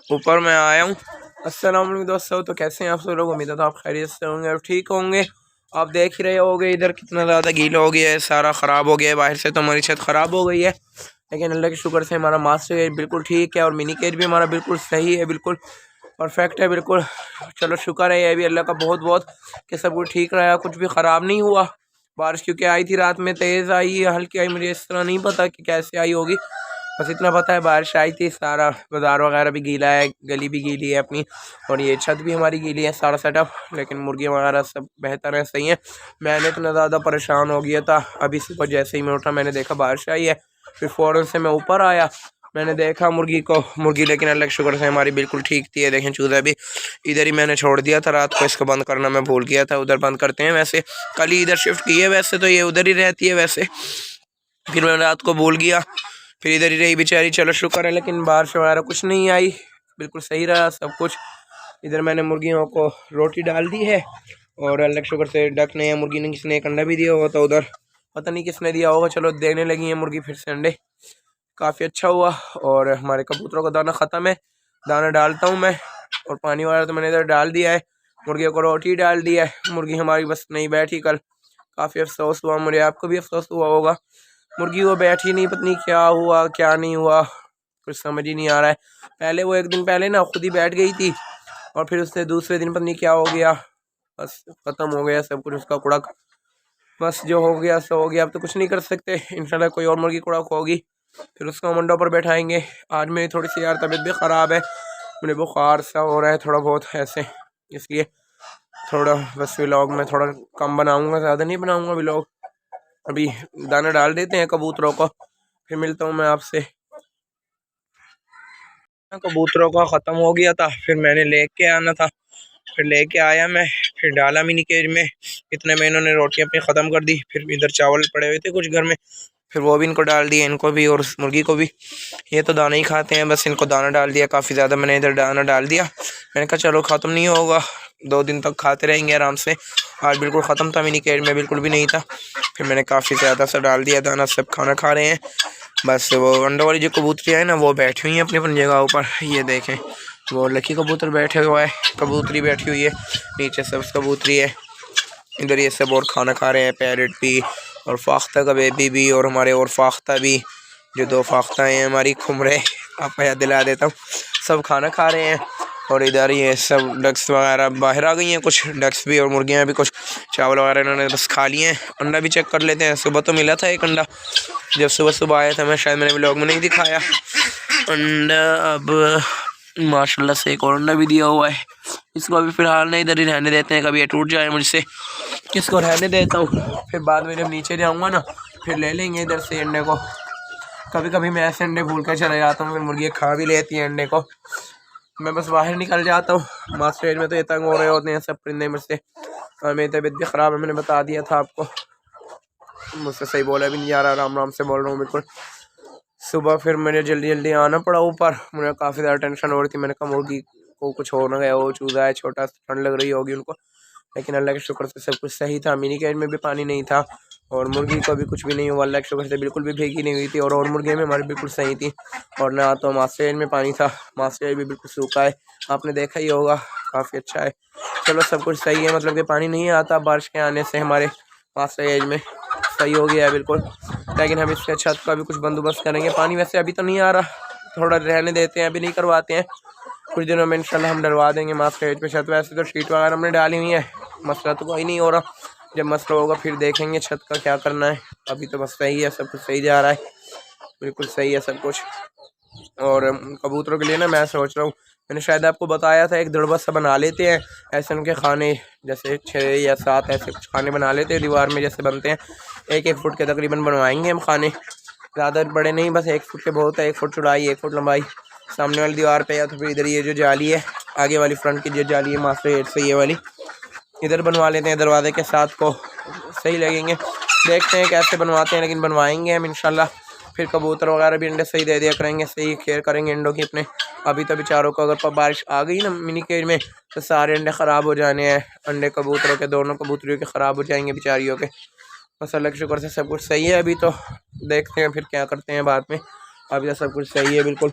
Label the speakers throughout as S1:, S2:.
S1: ऊपर मैं आया हूँ। अस्सलाम वालेकुम दोस्तों, तो कैसे हैं आप सब लोग? उम्मीद है तो आप खैरियत से होंगे और ठीक होंगे। आप देख ही रहे होगे इधर कितना ज़्यादा गीला हो गया है, सारा ख़राब हो गया है। बाहर से तो हमारी छत ख़राब हो गई है, लेकिन अल्लाह के शुक्र से हमारा मास्टर केज बिल्कुल ठीक है और मिनी केज भी हमारा बिल्कुल सही है, बिल्कुल परफेक्ट है, बिल्कुल। चलो शुक्र है ये भी अल्लाह का बहुत बहुत कि सब कुछ ठीक रहा, कुछ भी ख़राब नहीं हुआ। बारिश क्योंकि आई थी रात में, तेज़ आई या हल्की आई, मुझे इस तरह नहीं पता कि कैसे आई होगी। बस इतना पता है बारिश आई थी, सारा बाजार वगैरह भी गीला है, गली भी गीली है अपनी, और ये छत भी हमारी गीली है, सारा सेटअप। लेकिन मुर्गी वगैरह सब बेहतर है, सही है। मैंने इतना ज़्यादा परेशान हो गया था, अभी सुबह जैसे ही मैं उठा मैंने देखा बारिश आई है, फिर फ़ौरन से मैं ऊपर आया, मैंने देखा मुर्गी, लेकिन अल्लाह के शुक्र से हमारी बिल्कुल ठीक थी। देखें चूज़ा भी इधर ही मैंने छोड़ दिया था रात को, इसको बंद करना मैं भूल गया था, उधर बंद करते हैं। वैसे कल ही इधर शिफ्ट की है, वैसे तो ये उधर ही रहती है वैसे, फिर मैं रात को भूल गया, फिर इधर ही रही बेचारी। चलो शुक्र है, लेकिन बारिश वगैरह कुछ नहीं आई, बिल्कुल सही रहा सब कुछ। इधर मैंने मुर्गियों को रोटी डाल दी है और अल्लाह के शुक्र से डक ने या मुर्गी ने किसने एक अंडा भी दिया होगा, तो उधर पता नहीं किसने दिया होगा। चलो देने लगी है मुर्गी फिर से अंडे, काफ़ी अच्छा हुआ। और हमारे कबूतरों का दाना ख़त्म है, दाना डालता हूँ मैं, और पानी वगैरह तो मैंने इधर डाल दिया है। मुर्गियों को रोटी डाल दी है, मुर्गी हमारी बस नहीं बैठी कल, काफ़ी अफसोस हुआ मुझे, आपको भी अफसोस हुआ होगा। मुर्गी वो बैठी नहीं, पता नहीं क्या हुआ क्या नहीं हुआ, कुछ समझ ही नहीं आ रहा है। पहले वो एक दिन पहले ना खुद ही बैठ गई थी, और फिर उससे दूसरे दिन पता नहीं क्या हो गया, बस ख़त्म हो गया सब कुछ उसका कुड़क। बस जो हो गया सो हो गया, अब तो कुछ नहीं कर सकते। इंशाल्लाह कोई और मुर्गी कुड़क होगी, फिर उसको मंडों पर बैठाएंगे। आज मेरी थोड़ी सी यार तबीयत भी ख़राब है, मुझे बुखार सा हो रहा है थोड़ा बहुत ऐसे, इसलिए थोड़ा बस व्लॉग में थोड़ा कम बनाऊँगा, ज़्यादा नहीं बनाऊँगा व्लॉग। अभी दाना डाल देते हैं कबूतरों को, फिर मिलता हूँ मैं आपसे। कबूतरों का ख़त्म हो गया था, फिर मैंने लेके आना था, फिर लेके आया मैं, फिर डाला मिनी केज में। इतने में इन्होंने रोटी अपनी ख़त्म कर दी, फिर इधर चावल पड़े हुए थे कुछ घर में, फिर वो भी इनको डाल दिए, इनको भी और मुर्गी को भी। ये तो दाना ही खाते हैं, बस इनको दाना डाल दिया काफ़ी ज़्यादा, मैंने इधर दाना डाल दिया। मैंने कहा चलो ख़त्म नहीं होगा, 2 दिन तक खाते रहेंगे आराम से। आज बिल्कुल ख़त्म था, मिनी केज में बिल्कुल भी नहीं था, फिर मैंने काफ़ी ज़्यादा सा डाल दिया दाना, सब खाना खा रहे हैं। बस वो अंडों वाली जो कबूतरी है ना, वो बैठी हुई हैं अपनी अपनी जगह ऊपर, ये देखें वो लकी कबूतर बैठे हुआ है, कबूतरी बैठी हुई है नीचे, सब कबूतरी है। इधर ये सब और खाना खा रहे हैं, पैरट भी और फाख्ता का बेबी भी, और हमारे और फाख्ता भी, जो 2 फाख्ता हैं हमारी खुमरे, आपको याद दिला देता हूँ, सब खाना खा रहे हैं। और इधर ये सब डक्स वगैरह बाहर आ गई हैं, कुछ डक्स भी और मुर्गियाँ भी, कुछ चावल वगैरह इन्होंने बस खा लिए हैं। अंडा भी चेक कर लेते हैं, सुबह तो मिला था एक अंडा, जब सुबह सुबह आया था मैं, शायद मैंने व्लॉग में नहीं दिखाया अंडा। अब माशाल्लाह से एक और अंडा भी दिया हुआ है, इसको अभी फ़िलहाल नहीं, इधर ही रहने देते हैं, कभी ये टूट जाए मुझसे, इसको रहने देता हूँ। फिर बाद में जब नीचे जाऊँगा ना, फिर ले लेंगे इधर से अंडे को। कभी कभी मैं ऐसे अंडे भूल कर चले जाता हूँ, फिर मुर्गियाँ खा भी लेती हैं अंडे को, मैं बस बाहर निकल जाता हूँ। मास्टर में तो ये तंग हो रहे होते हैं सब परिंदे मुझसे, और मेरी तबीयत भी ख़राब है, मैंने बता दिया था आपको, मुझसे सही बोला भी नहीं जा रहा, आराम आराम से बोल रहा हूँ बिल्कुल। सुबह फिर मुझे जल्दी जल्दी आना पड़ा ऊपर, मुझे काफ़ी ज़्यादा टेंशन हो रही थी, मैंने कहा मुर्गी को कुछ हो ना गया, वो चूज़ा है छोटा, ठंड लग रही होगी उनको, लेकिन अल्लाह के शुक्र से सब कुछ सही था। मिनी केज में भी पानी नहीं था, और मुर्गी को भी कुछ भी नहीं हुआ, अल्लाह के शुक्र से बिल्कुल भी भीगी नहीं हुई थी, और मुर्गियाँ भी हमारी बिल्कुल सही थी। और ना तो मास्टर में पानी था, मास्टर भी बिल्कुल सूखा है, आपने देखा ही होगा, काफ़ी अच्छा है। चलो सब कुछ सही है, मतलब कि पानी नहीं आता बारिश के आने से हमारे मास्टर में, सही हो गया है बिल्कुल। लेकिन हम इसके छत का भी कुछ बंदोबस्त करेंगे। पानी वैसे अभी तो नहीं आ रहा, थोड़ा रहने देते हैं, अभी नहीं करवाते हैं, कुछ दिनों में इंशाल्लाह हम डलवा देंगे मास्टर पे छत। वैसे तो शीट वगैरह हमने डाली हुई है, मसला तो कोई नहीं हो रहा, जब मसला होगा फिर देखेंगे छत का क्या करना है। अभी तो बस सही है, सब कुछ सही जा रहा है, बिल्कुल सही है सब कुछ। और कबूतरों के लिए ना मैं सोच रहा हूँ, मैंने शायद आपको बताया था, एक दड़बा सा बना लेते हैं ऐसे, उनके खाने जैसे 6 या 7 ऐसे कुछ खाने बना लेते हैं दीवार में जैसे बनते हैं, 1-1 फुट के तकरीबन बनवाएंगे हम खाने, ज़्यादा बड़े नहीं, बस 1 फुट के बहुत है, 1 फुट चौड़ाई 1 फुट लंबाई सामने वाली दीवार पे, या तो फिर इधर ये जो जाली है आगे वाली फ्रंट की जो जाली है मास्टर गेट से, ये वाली इधर बनवा लेते हैं दरवाजे के साथ, को सही लगेंगे। देखते हैं कैसे बनवाते हैं, लेकिन बनवाएंगे हम इंशाल्लाह। फिर कबूतर वगैरह भी अंडे सही दे दिया करेंगे, सही केयर करेंगे अंडों की अपने। अभी तो बेचारों को अगर बारिश आ गई ना मिनी केज में, तो सारे अंडे ख़राब हो जाने हैं, अंडे कबूतरों के, दोनों कबूतरियों के ख़राब हो जाएंगे बेचारियों के। बस अल्लाह के शुक्र से सब कुछ सही है अभी तो, देखते हैं फिर क्या करते हैं बाद में। अभी तो सब कुछ सही है बिल्कुल,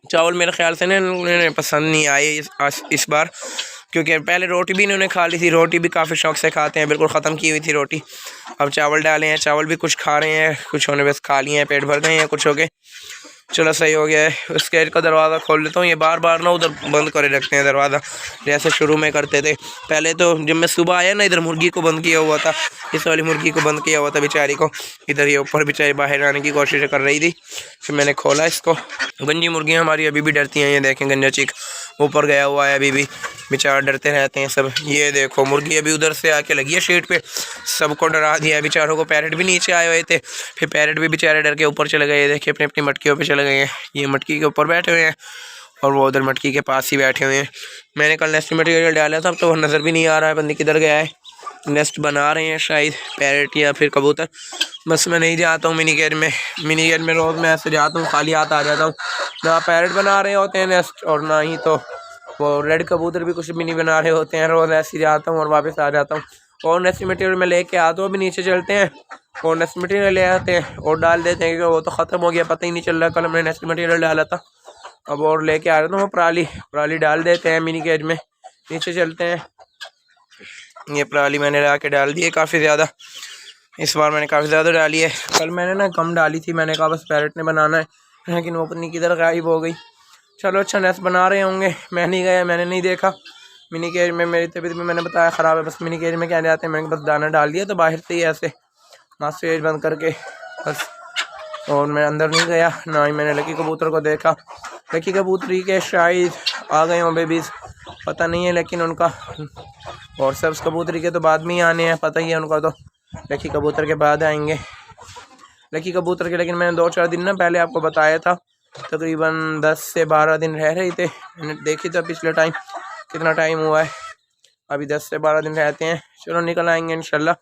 S1: चावल मेरे ख्याल से ना उन्हें पसंद नहीं आए इस बार, क्योंकि पहले रोटी भी इन्होंने खा ली थी, रोटी भी काफ़ी शौक से खाते हैं, बिल्कुल ख़त्म की हुई थी रोटी। अब चावल डाले हैं, चावल भी कुछ खा रहे हैं, कुछ होने बस खा लिए हैं, पेट भर गए हैं कुछ हो गए। चलो सही हो गया है। उस गेट का दरवाज़ा खोल लेता हूँ, ये बार बार ना उधर बंद करे रखते हैं दरवाज़ा, जैसे शुरू में करते थे। पहले तो जब मैं सुबह आया ना, इधर मुर्गी को बंद किया हुआ था, इस वाली मुर्गी को बंद किया हुआ था बेचारी को, इधर ये ऊपर बेचारी बाहर आने की कोशिश कर रही थी, फिर मैंने खोला इसको। गंजी मुर्गियाँ हमारी अभी भी डरती हैं, ये देखें गंजा चीक ऊपर गया हुआ है, अभी भी बेचारा डरते रहते हैं सब। ये देखो मुर्गी अभी उधर से आके लगी है शीट पे, सबको डरा दिया बेचारों को। पैरेट भी नीचे आए हुए थे, फिर पैरेट भी बेचारे डर के ऊपर चले गए, देखिए अपनी अपनी मटकियों पे चले गए हैं। ये मटकी के ऊपर बैठे हुए हैं और वो उधर मटकी के पास ही बैठे हुए हैं। मैंने कल नेस्ट मटेरियल डाला था, अब तो वो नज़र भी नहीं आ रहा है, बंदी किधर गया है। नेस्ट बना रहे हैं शायद पैरेट या फिर कबूतर। बस मैं नहीं जाता हूँ मिनी गेट में रोज़ मैं ऐसे जाता हूँ, खाली हाथ आ जाता हूँ। ना पैरेट बना रहे होते हैं नेस्ट, और ना ही तो वो रेड कबूतर भी कुछ भी नहीं बना रहे होते हैं। रोज़ ऐसे ही जाता हूँ और वापस आ जाता हूँ। और नेस्ट मटेरियल में लेके आता हूँ, अभी नीचे चलते हैं और नेस्ट मटेरियल ले आते हैं और डाल देते हैं, क्योंकि वो तो ख़त्म हो गया, पता ही नहीं चल रहा। कल हमने नेस्ट मटेरियल डाला था, अब और लेके आ रहा था। वो पराली डाल देते हैं मिनी केज में। नीचे चलते हैं, ये पराली मैंने ला के डाल दी है काफ़ी ज़्यादा, इस बार मैंने काफ़ी ज़्यादा डाली है। कल मैंने ना कम डाली थी, मैंने कहा बस पैरेट ने बनाना है, लेकिन वो पत्नी किधर गायब हो गई। चलो अच्छा नेस्ट बना रहे होंगे, मैं नहीं गया, मैंने नहीं देखा। मिनी केज में मेरी तबीयत भी मैंने बताया ख़राब है, बस मिनी केज में क्या जाते हैं, मैंने बस दाना डाल दिया तो बाहर से ही ऐसे मास्क बंद करके बस, और मैं अंदर नहीं गया, ना ही मैंने लकी कबूतर को देखा। लकी कबूतरी के शायद आ गए हों बेबीज़, पता नहीं है, लेकिन उनका और सब्ज़ कबूतरी के तो बाद में ही आने हैं, पता ही है उनका, तो लकी कबूतर के बाद आएंगे लकी कबूतर के। लेकिन मैंने 2-4 दिन ना पहले आपको बताया था, तकरीबन 10 से 12 दिन रह रही थे, मैंने देखी था पिछले टाइम कितना टाइम हुआ है, अभी 10 से 12 दिन रहते हैं। चलो निकल आएंगे इंशाल्लाह,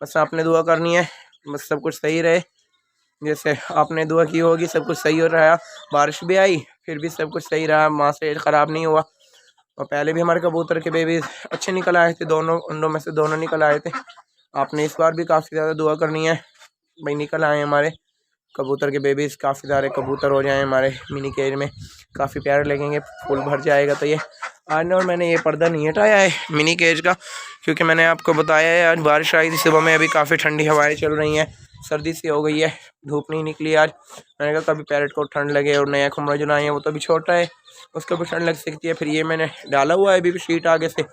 S1: बस आपने दुआ करनी है, बस सब कुछ सही रहे, जैसे आपने दुआ की होगी सब कुछ सही हो रहा। बारिश भी आई फिर भी सब कुछ सही रहा, माँ से ख़राब नहीं हुआ। और पहले भी हमारे कबूतर के बेबी अच्छे निकल आए थे, दोनों अंडों में से दोनों निकल आए थे। आपने इस बार भी काफ़ी ज़्यादा दुआ करनी है भाई, निकल आए हमारे कबूतर के बेबीज़, काफ़ी सारे कबूतर हो जाएं हमारे मिनी केज में, काफ़ी प्यारे लगेंगे, फुल भर जाएगा। तो ये आज और मैंने ये पर्दा नहीं हटाया है मिनी केज का, क्योंकि मैंने आपको बताया है आज बारिश आई थी सुबह में, अभी काफ़ी ठंडी हवाएं चल रही हैं, सर्दी सी हो गई है, धूप नहीं निकली आज। मैंने कहा कभी पैरेट को ठंड लगे, और नया कमरा जो लाए हैं वो तो अभी छोटा है, उसको भी ठंड लग सकती है। फिर ये मैंने डाला हुआ है अभी भी, शीट आगे से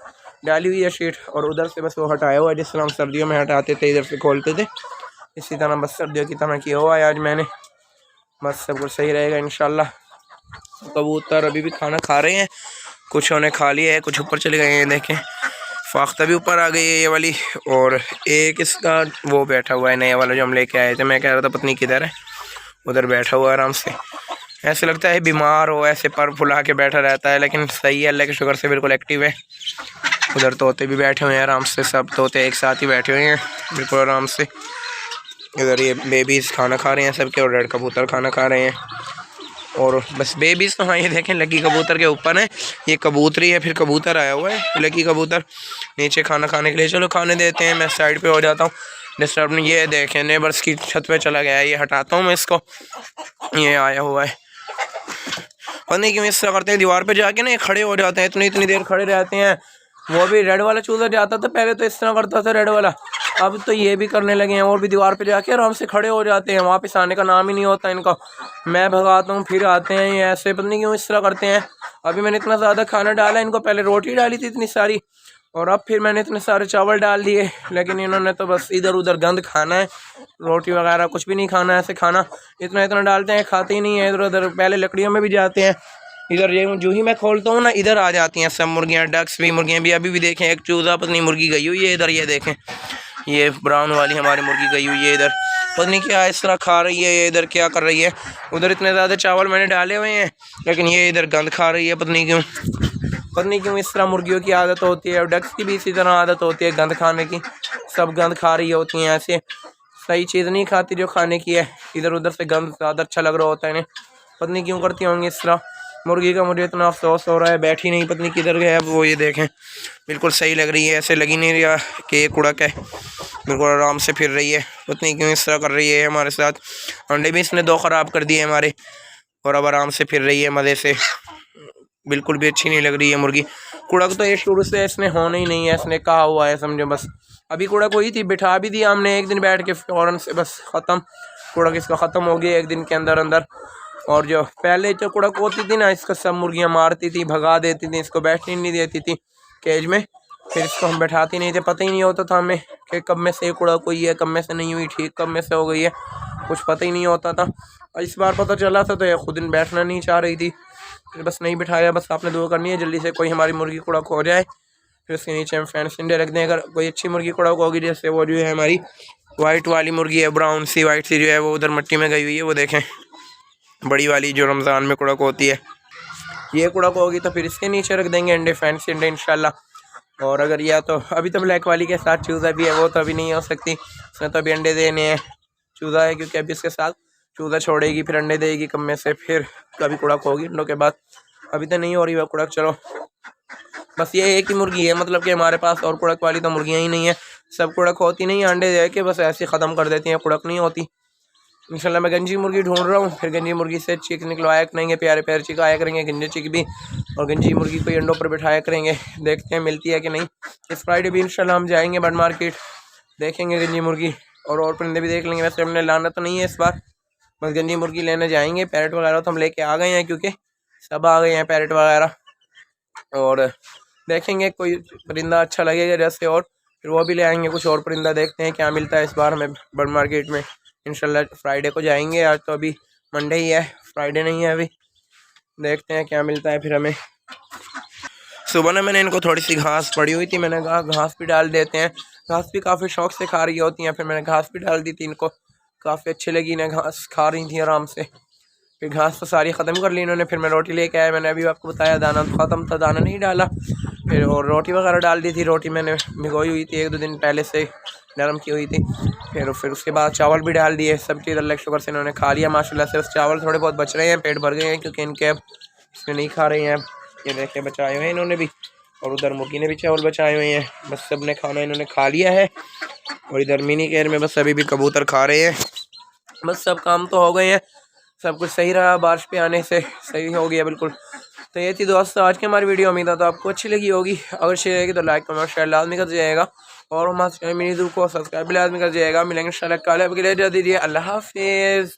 S1: डाली हुई है शीट, और उधर से बस वो हटाया हुआ है, जिस तरह हम सर्दियों में हटाते थे, इधर से खोलते थे, इसी तरह बस सर्दियों की तरह किया हुआ है आज मैंने। बस सब कुछ सही रहेगा इंशाल्लाह। कबूतर अभी भी खाना खा रहे हैं, कुछ उन्हें खा लिया है, कुछ ऊपर चले गए हैं, देखें फाख्ता भी ऊपर आ गई है ये वाली, और एक इसका वो बैठा हुआ है नया वाला जो हम लेके आए थे। मैं कह रहा था पत्नी किधर है, उधर बैठा हुआ है आराम से, ऐसे लगता है बीमार हो, ऐसे पर फुला के बैठा रहता है, लेकिन सही है, अल्लाह के शुक्र से बिल्कुल एक्टिव है। उधर तोते भी बैठे हुए हैं आराम से, सब तोते एक साथ ही बैठे हुए हैं बिल्कुल आराम से। इधर ये बेबीज़ खाना खा रहे हैं सबके, और रेड कबूतर खाना खा रहे हैं, और बस बेबीज़ तो हाँ ये देखें लकी कबूतर के ऊपर है, ये कबूतरी है, फिर कबूतर आया हुआ है लकी कबूतर नीचे खाना खाने के लिए। चलो खाने देते हैं, मैं साइड पे हो जाता हूँ, डिस्टर्ब नहीं। ये देखें नेबर्स की छत पे चला गया है, ये हटाता हूँ मैं इसको, ये आया हुआ है, पता नहीं क्यों इस तरह करते हैं, दीवार पे जाके ना ये खड़े हो जाते हैं, इतनी देर खड़े रहते हैं। वो भी रेड वाला चूजा जाता था पहले तो इस तरह करता था रेड वाला, अब तो ये भी करने लगे हैं, और भी दीवार पे जाके आराम से खड़े हो जाते हैं, वापस आने का नाम ही नहीं होता इनका। मैं भगाता हूँ फिर आते हैं ये, ऐसे पता नहीं क्यों इस तरह करते हैं। अभी मैंने इतना ज़्यादा खाना डाला इनको, पहले रोटी डाली थी इतनी सारी, और अब फिर मैंने इतने सारे चावल डाल दिए, लेकिन इन्होंने तो बस इधर उधर गंद खाना है, रोटी वगैरह कुछ भी नहीं खाना है। ऐसे खाना इतना डालते हैं, खाते ही नहीं है, इधर उधर पहले लकड़ियों में भी जाते हैं, इधर ये जो ही मैं खोलता हूँ ना इधर आ जाती हैं सब मुर्गियाँ, डक्स भी, मुर्गियाँ भी। अभी भी देखें एक चूज़ा पत्नी मुर्गी गई हुई है इधर, ये देखें ये ब्राउन वाली हमारी मुर्गी गई हुई है इधर, पता नहीं क्या इस तरह खा रही है ये, इधर क्या कर रही है। उधर इतने ज़्यादा चावल मैंने डाले हुए हैं, लेकिन ये इधर गंद खा रही है, पता नहीं क्यों इस तरह मुर्गियों की आदत होती है, और डक्स की भी इसी तरह आदत होती है गंद खाने की, सब गंद खा रही होती हैं, ऐसे सही चीज़ नहीं खाती जो खाने की है, इधर उधर से गंद ज़्यादा अच्छा लग रहा होता है इन्हें, पता नहीं क्यों करती होंगी इस तरह। मुर्गी का मुझे इतना अफसोस हो रहा है, बैठी नहीं, पत्नी किधर गया अब वो, ये देखें बिल्कुल सही लग रही है, ऐसे लगी नहीं रहा कि ये कुड़क है, बिल्कुल आराम से फिर रही है, पत्नी क्यों इस तरह कर रही है हमारे साथ। अंडे भी इसने 2 ख़राब कर दिए हमारे, और अब आराम से फिर रही है मज़े से, बिल्कुल भी अच्छी नहीं लग रही है मुर्गी। कुड़क तो ये शुरू से इसने होना ही नहीं है, इसने कहा हुआ है समझो बस। अभी कुड़क हुई थी, बिठा भी दिया हमने एक दिन बैठ के, फ़ौरन से बस ख़त्म, कुड़क इसका ख़त्म हो गया एक दिन के अंदर अंदर। और जो पहले जो कुड़क होती थी ना, इसको सब मुर्गियाँ मारती थी, भगा देती थी, इसको बैठने नहीं देती थी केज में, फिर इसको हम बैठाते नहीं थे, पता ही नहीं होता था हमें कि कब में से कुड़क हुई है, कब में से नहीं हुई ठीक, कब में से हो गई है, कुछ पता ही नहीं होता था। और इस बार पता चला था तो ये खुद दिन बैठना नहीं चाह रही थी, फिर बस नहीं बिठाया। बस आपने दुआ करनी है जल्दी से कोई हमारी मुर्गी कुड़क हो जाए, फिर उसके नीचे हम फैंस इंडे रख दें। अगर कोई अच्छी मुर्गी कुड़क होगी, जैसे वो जो है हमारी वाइट वाली मुर्गी है, ब्राउन सी वाइट सी जो है, वो उधर मिट्टी में गई हुई है, वो देखें बड़ी वाली जो रमज़ान में कुड़क होती है, ये कुड़क होगी तो फिर इसके नीचे रख देंगे अंडे, फैंस इंडे इंशाल्लाह। और अगर या तो अभी तो ब्लैक वाली के साथ चूज़ा भी है, वो तो अभी नहीं हो सकती, उसने तो अभी अंडे देने हैं, चूज़ा है क्योंकि अभी इसके साथ चूज़ा छोड़ेगी, फिर अंडे देगी कम में से, फिर कभी कुड़क होगी अंडों के बाद। अभी तो नहीं हो रही वह कुड़क। चलो बस ये एक ही मुर्गी है, मतलब कि हमारे पास और कुड़क वाली तो मुर्गियाँ ही नहीं है, सब कुड़क होती नहीं है, अंडे दे के बस ऐसे ख़त्म कर देती हैं, कुड़क नहीं होती। इंशाल्लाह मैं गंजी मुर्गी ढूंढ रहा हूँ, फिर गंजी मुर्गी से चिक निकलवाया करेंगे, प्यारे प्यारे चिक आया करेंगे, गंजे चिक भी, और गंजी मुर्गी को अंडों पर बिठाया करेंगे, देखते हैं मिलती है कि नहीं। इस फ्राइडे भी इंशाल्लाह हम जाएंगे बर्ड मार्केट, देखेंगे गंजी मुर्गी, और परिंदे भी देख लेंगे। वैसे हमने लाना तो नहीं है इस बार, बस गंजी मुर्गी लेने जाएंगे। पैरेट वगैरह तो हम लेके आ गए हैं, क्योंकि सब आ गए हैं पैरेट वगैरह, और देखेंगे कोई परिंदा अच्छा लगेगा जैसे, और फिर वो भी ले आएंगे। कुछ और परिंदा देखते हैं क्या मिलता है इस बार हमें बर्ड मार्केट में। इंशाल्लाह फ्राइडे को जाएंगे, आज तो अभी मंडे ही है, फ्राइडे नहीं है अभी, देखते हैं क्या मिलता है फिर हमें। सुबह ना मैंने इनको थोड़ी सी घास पड़ी हुई थी, मैंने कहा घास भी डाल देते हैं, घास भी काफ़ी शौक से खा रही होती हैं, फिर मैंने घास भी डाल दी थी इनको, काफ़ी अच्छी लगी इन्हें, घास खा रही थी आराम से। फिर घास तो सारी ख़त्म कर ली इन्होंने, फिर मैं रोटी लेके आया, मैंने अभी आपको बताया दाना तो ख़त्म था, दाना नहीं डाला, फिर और रोटी वगैरह डाल दी थी। रोटी मैंने भिगोई हुई थी, 1-2 दिन पहले से नरम की हुई थी, फिर उसके बाद चावल भी डाल दिए, सब चीज़ अल्लाह के शुक्र से इन्होंने खा लिया माशाल्लाह से। बस चावल थोड़े बहुत बच रहे हैं, पेट भर गए हैं, क्योंकि इनके अब इसमें नहीं खा रहे हैं, ये देखे बचाए हुए हैं इन्होंने भी, और उधर मुर्गी ने भी चावल बचाए हुए हैं, बस सब ने खाना इन्होंने खा लिया है। और इधर मिनी केयर में बस अभी भी कबूतर खा रहे हैं, बस सब काम तो हो गए हैं, सब कुछ सही रहा, बारिश पे आने से सही हो गया बिल्कुल। तो ये थी दोस्तों आज की हमारी वीडियो, उम्मीद है तो आपको अच्छी लगी होगी, अगर अच्छी लगेगी तो लाइक कमेंट शेयर लाजमी कर दीजिएगा, और हमारे मिनी को सब्सक्राइब भी लाजमी कर दीजिएगा। मिलेंगे इंशाल्लाह कल, अल्लाह हाफिज़।